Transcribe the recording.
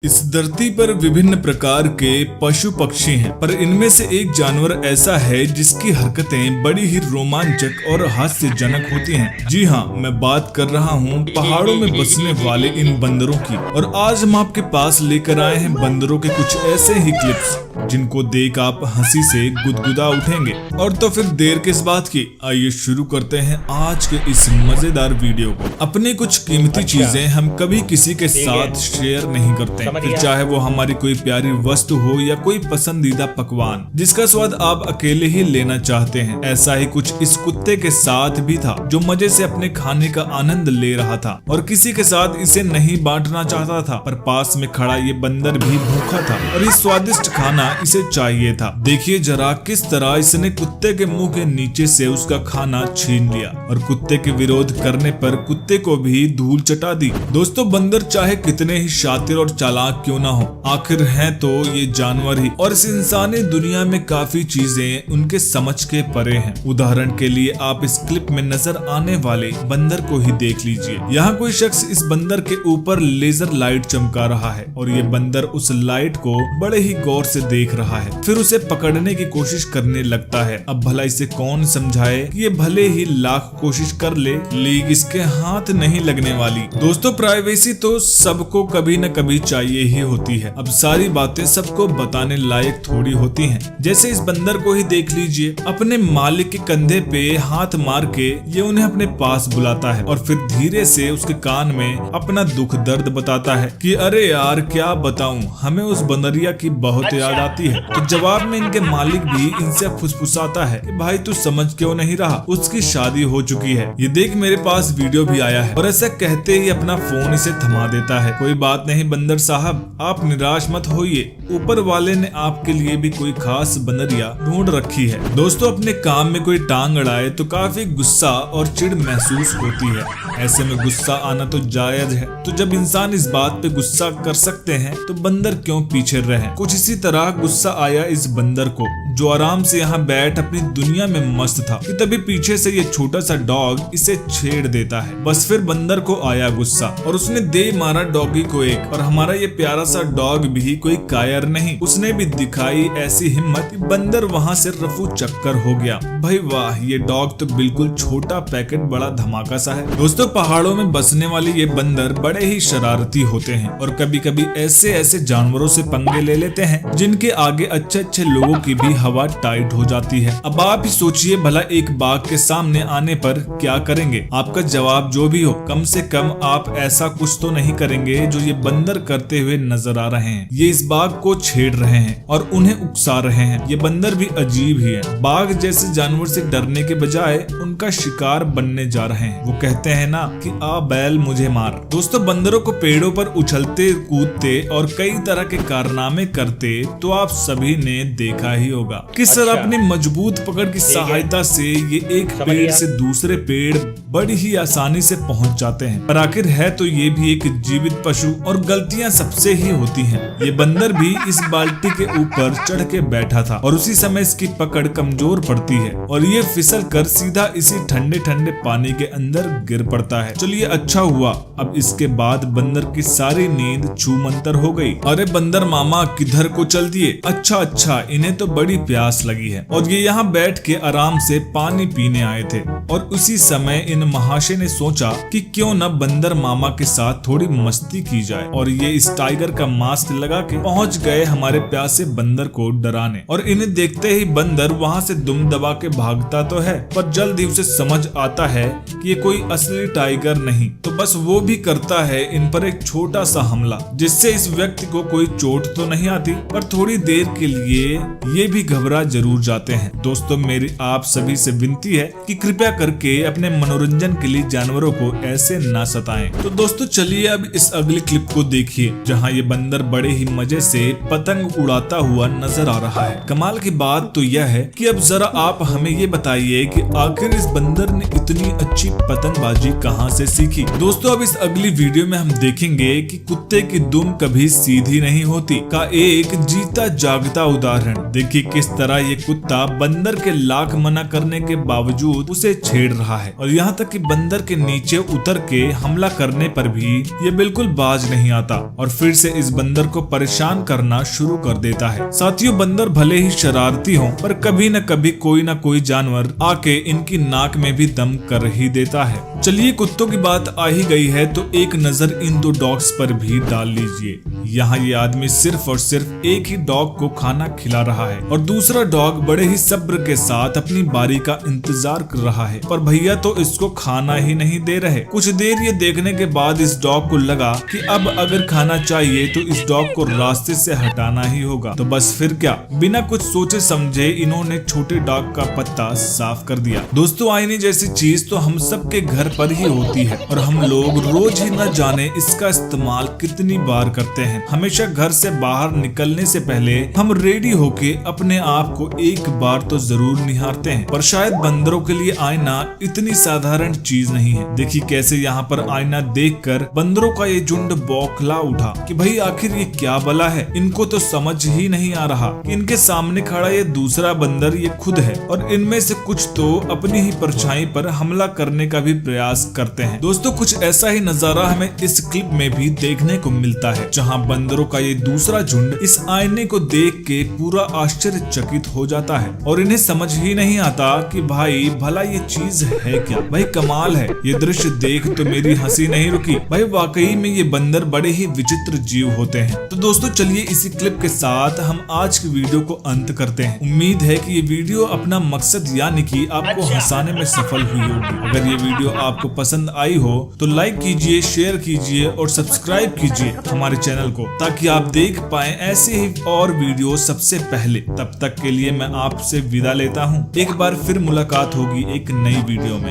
इस धरती पर विभिन्न प्रकार के पशु पक्षी हैं, पर इनमें से एक जानवर ऐसा है जिसकी हरकतें बड़ी ही रोमांचक और हास्यजनक होती हैं। जी हाँ, मैं बात कर रहा हूँ पहाड़ों में बसने वाले इन बंदरों की। और आज हम आपके पास लेकर आए हैं बंदरों के कुछ ऐसे ही क्लिप्स जिनको देख आप हंसी से गुदगुदा उठेंगे। और तो फिर देर किस बात की, आइए शुरू करते हैं आज के इस मजेदार वीडियो को। अपनी कुछ कीमती चीजें हम कभी किसी के साथ शेयर नहीं करते, फिर चाहे वो हमारी कोई प्यारी वस्तु हो या कोई पसंदीदा पकवान जिसका स्वाद आप अकेले ही लेना चाहते हैं। ऐसा ही कुछ इस कुत्ते के साथ भी था जो मजे से अपने खाने का आनंद ले रहा था और किसी के साथ इसे नहीं बांटना चाहता था। पर पास में खड़ा ये बंदर भी भूखा था और ये स्वादिष्ट खाना इसे चाहिए था। देखिए जरा किस तरह इसने कुत्ते के मुंह के नीचे से उसका खाना छीन लिया और कुत्ते के विरोध करने पर कुत्ते को भी धूल चटा दी। दोस्तों, बंदर चाहे कितने ही शातिर और चालाक क्यों ना हो, आखिर हैं तो ये जानवर ही, और इस इंसानी दुनिया में काफी चीजें उनके समझ के परे हैं। उदाहरण के लिए आप इस क्लिप में नजर आने वाले बंदर को ही देख लीजिए। यहाँ कोई शख्स इस बंदर के ऊपर लेजर लाइट चमका रहा है और ये बंदर उस लाइट को बड़े ही गौर से देख रहा है, फिर उसे पकड़ने की कोशिश करने लगता है। अब भला इसे कौन समझाए कि ये भले ही लाख कोशिश कर ले लेकिन इसके हाथ नहीं लगने वाली। दोस्तों, प्राइवेसी तो सबको कभी न कभी चाहिए ही होती है। अब सारी बातें सबको बताने लायक थोड़ी होती हैं। जैसे इस बंदर को ही देख लीजिए, अपने मालिक के कंधे पे हाथ मार के ये उन्हें अपने पास बुलाता है और फिर धीरे से उसके कान में अपना दुख दर्द बताता है कि अरे यार क्या बताऊं, हमें उस बंदरिया की बहुत याद आती है। तो जवाब में इनके मालिक भी इनसे फुसफुसाता है कि भाई तू समझ क्यों नहीं रहा, उसकी शादी हो चुकी है, ये देख मेरे पास वीडियो भी आया है। और ऐसा कहते ही अपना फोन इसे थमा देता है। कोई बात नहीं बंदर साहब, आप निराश मत होइए, ऊपर वाले ने आपके लिए भी कोई खास बंदरिया ढूंढ रखी है। दोस्तों, अपने काम में कोई टांग अड़ाए तो काफी गुस्सा और चिढ़ महसूस होती है। ऐसे में गुस्सा आना तो जायज है। तो जब इंसान इस बात पे गुस्सा कर सकते हैं तो बंदर क्यों पीछे रहे। कुछ इसी तरह गुस्सा आया इस बंदर को जो आराम से यहाँ बैठ अपनी दुनिया में मस्त था कि तभी पीछे से ये छोटा सा डॉग इसे छेड़ देता है। बस फिर बंदर को आया गुस्सा और उसने दे मारा डॉगी को एक। और हमारा ये प्यारा सा डॉग भी कोई कायर नहीं, उसने भी दिखाई ऐसी हिम्मत कि बंदर वहाँ से रफू चक्कर हो गया। भाई वाह, ये डॉग तो बिल्कुल छोटा पैकेट बड़ा धमाका सा है। दोस्तों, पहाड़ों में बसने वाले ये बंदर बड़े ही शरारती होते हैं और कभी कभी ऐसे ऐसे जानवरों से पंगे ले लेते हैं जिनके आगे अच्छे अच्छे लोगों की भी हवा टाइट हो जाती है। अब आप ही सोचिए भला एक बाघ के सामने आने पर क्या करेंगे। आपका जवाब जो भी हो, कम से कम आप ऐसा कुछ तो नहीं करेंगे जो ये बंदर करते हुए नजर आ रहे हैं। ये इस बाघ को छेड़ रहे हैं और उन्हें उकसा रहे हैं। ये बंदर भी अजीब ही है, बाघ जैसे जानवर से डरने के बजाय उनका शिकार बनने जा रहे हैं। वो कहते हैं ना कि आ बैल मुझे मार। दोस्तों, बंदरों को पेड़ों पर उछलते कूदते और कई तरह के कारनामे करते तो आप सभी ने देखा ही होगा। किस तरह अपनी मजबूत पकड़ की सहायता से ये एक पेड़ से दूसरे पेड़ बड़ी ही आसानी से पहुंच जाते हैं। पर आखिर है तो ये भी एक जीवित पशु और गलतियां सबसे ही होती हैं। ये बंदर भी इस बाल्टी के ऊपर चढ़ के बैठा था और उसी समय इसकी पकड़ कमजोर पड़ती है और ये फिसल कर सीधा इसी ठंडे ठंडे पानी के अंदर गिर पड़ता है। चलिए अच्छा हुआ, अब इसके बाद बंदर की सारी नींद छूमंतर हो गई। अरे बंदर मामा किधर को चल दिए। अच्छा, इन्हें तो बड़ी प्यास लगी है और ये यहाँ बैठ के आराम से पानी पीने आए थे। और उसी समय इन महाशय ने सोचा कि क्यों न बंदर मामा के साथ थोड़ी मस्ती की जाए और ये इस टाइगर का मास्क लगा के पहुंच गए हमारे प्यासे बंदर को डराने। और इन्हें देखते ही बंदर वहाँ से दुम दबा के भागता तो है, पर जल्द ही उसे समझ आता है कि ये कोई असली टाइगर नहीं, तो बस वो भी करता है इन पर एक छोटा सा हमला जिससे इस व्यक्ति को कोई चोट तो नहीं आती, पर थोड़ी देर के लिए ये भी घबरा जरूर जाते हैं। दोस्तों, मेरी आप सभी से विनती है कि कृपया करके अपने मनोरंजन के लिए जानवरों को ऐसे ना सताएं। तो दोस्तों चलिए अब इस अगली क्लिप को देखिए जहां ये बंदर बड़े ही मजे से पतंग उड़ाता हुआ नजर आ रहा है। कमाल की बात तो यह है कि अब जरा आप हमें ये बताइए कि आखिर इस बंदर ने इतनी अच्छी पतंगबाजी कहां से सीखी। दोस्तों, अब इस अगली वीडियो में हम देखेंगे कि कुत्ते की दुम कभी सीधी नहीं होती का एक जीता जिंदा जागता उदाहरण। देखिए किस तरह ये कुत्ता बंदर के लाख मना करने के बावजूद उसे छेड़ रहा है और यहाँ तक कि बंदर के नीचे उतर के हमला करने पर भी ये बिल्कुल बाज नहीं आता और फिर से इस बंदर को परेशान करना शुरू कर देता है। साथियों, बंदर भले ही शरारती हो पर कभी न कभी कोई न कोई जानवर आके इनकी नाक में भी दम कर ही देता है। चलिए, कुत्तों की बात आ ही गई है तो एक नजर इन दो डॉग्स पर भी डाल लीजिए। यहाँ ये आदमी सिर्फ और सिर्फ एक ही डॉग को खाना खिला रहा है और दूसरा डॉग बड़े ही सब्र के साथ अपनी बारी का इंतजार कर रहा है, पर भैया तो इसको खाना ही नहीं दे रहे। कुछ देर ये देखने के बाद इस डॉग को लगा कि अब अगर खाना चाहिए तो इस डॉग को रास्ते से हटाना ही होगा। तो बस फिर क्या, बिना कुछ सोचे समझे इन्होंने छोटे डॉग का पत्ता साफ कर दिया। दोस्तों, आईने जैसी चीज तो हम सबके घर पर ही होती है और हम लोग रोज ही न जाने इसका इस्तेमाल कितनी बार करते हैं। हमेशा घर से बाहर निकलने से पहले हम रेडी होके अपने आप को एक बार तो जरूर निहारते हैं, पर शायद बंदरों के लिए आईना इतनी साधारण चीज नहीं है। देखिए कैसे यहाँ पर आईना देखकर बंदरों का ये झुंड बौखला उठा कि भाई आखिर ये क्या बला है। इनको तो समझ ही नहीं आ रहा कि इनके सामने खड़ा ये दूसरा बंदर ये खुद है और इनमें से कुछ तो अपनी ही परछाई पर हमला करने का भी प्रयास करते हैं। दोस्तों, कुछ ऐसा ही नजारा हमें इस क्लिप में भी देखने को मिलता है, जहाँ बंदरों का ये दूसरा झुंड इस आईने को देख के पूरा आश्चर्यचकित हो जाता है और इन्हें समझ ही नहीं आता कि भाई भला ये चीज है क्या। भाई कमाल है, ये दृश्य देख तो मेरी हंसी नहीं रुकी। भाई वाकई में ये बंदर बड़े ही विचित्र जीव होते हैं। तो दोस्तों चलिए, इसी क्लिप के साथ हम आज की वीडियो को अंत करते हैं। उम्मीद है कि ये वीडियो अपना मकसद यानी कि आपको हंसाने में सफल हुई होगी। अगर ये वीडियो आपको पसंद आई हो तो लाइक कीजिए, शेयर कीजिए और सब्सक्राइब कीजिए हमारे चैनल को, ताकि आप देख पाए ऐसे ही और वीडियो सबसे पहले। तब तक के लिए मैं आपसे विदा लेता हूँ। एक बार फिर मुलाकात होगी एक नई वीडियो में।